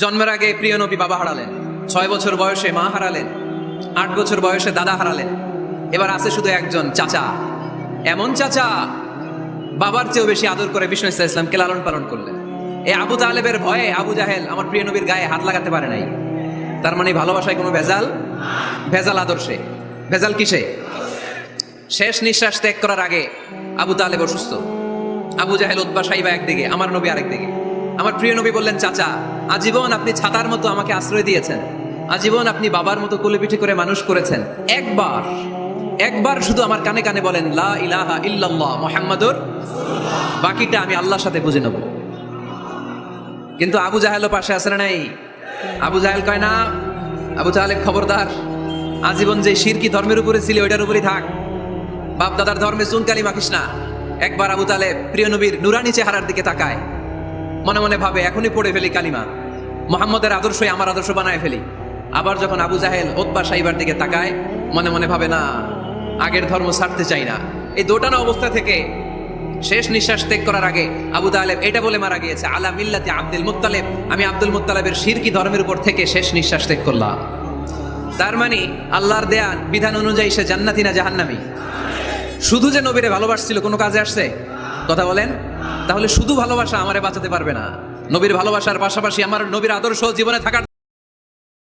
জন্মের আগে প্রিয় নবী বাবা হারালেন, 6 বছর বয়সে মা হারালেন, 8 বছর বয়সে দাদা হারালেন, এবার আছে শুধু একজন চাচা। এমন চাচা বাবার চেয়েও বেশি আদর করে বিষ্ণু ইসলামকে লালন পালন করলেন। এই আবু তালেবের ভয়ে আবু জাহেল আমার প্রিয় নবীর গায়ে হাত লাগাতে পারে নাই। তার মানে ভালোবাসায় কোনো ভেজাল, ভেজাল আদর্শে। ভেজাল কিসে? শেষ নিঃশ্বাস ত্যাগ করার আগে আবু তালেব অসুস্থ, আবু জাহেল উতবা সাইবা একদিকে, আমার নবী আরেকদিকে। আমার প্রিয় নবী বললেন, চাচা আজীবন আপনি ছাতার মতো আমাকে আশ্রয় দিয়েছেন, আজীবন আপনি বাবার মতো কোলেপিঠে করে মানুষ করেছেন, একবার শুধু আমার কানে কানে বলেন লা ইলাহা ইল্লাল্লাহ মুহাম্মাদুর, বাকিটা আমি আল্লাহর সাথে বুঝে নেব। কিন্তু আবু জাহেলও পাশে আছে না নাই? আবু জাহেল কয় না, আবু তালেব খবরদার, আজীবন যে শিরকি ধর্মের উপরে ছিল ওইটার উপরেই থাক, বাপ দাদার ধর্মে চুনকালি মাখিস না। একবার আবু তালেব প্রিয় নবীর নুরানি চেহারার দিকে তাকায়, মনে মনে ভাবে এখনই পড়ে ফেলি কালিমা, মুহাম্মদের আদর্শই আমার আদর্শ বানায় ফেলি। আবার যখন আবু জাহেল উতবা সাইবার দিকে তাকায়, মনে মনে ভাবে না, আগের ধর্ম ছাড়তে চাই না। এই দোটানা অবস্থা থেকে শেষ নিঃশ্বাস ত্যাগ করার আগে আবু তালেব এটা বলে মারা গিয়েছে, আলা মিল্লাতি আব্দুল মুত্তালিব, আমি আব্দুল মুত্তালিবের শিরকি ধর্মের উপর থেকে শেষ নিঃশ্বাস ত্যাগ করলাম। তার মানে আল্লাহর দেয়া বিধান অনুযায়ী সে জান্নাতি না জাহান্নামী? শুধু যে নবীরে ভালোবাসছিল কোনো কাজে আসছে? কথা বলেন। তাহলে শুধু ভালোবাসা আমারে বাঁচাতে পারবে না। নবীর ভালোবাসার পাশাপাশি আমার নবীর আদর্শ জীবনে থাকার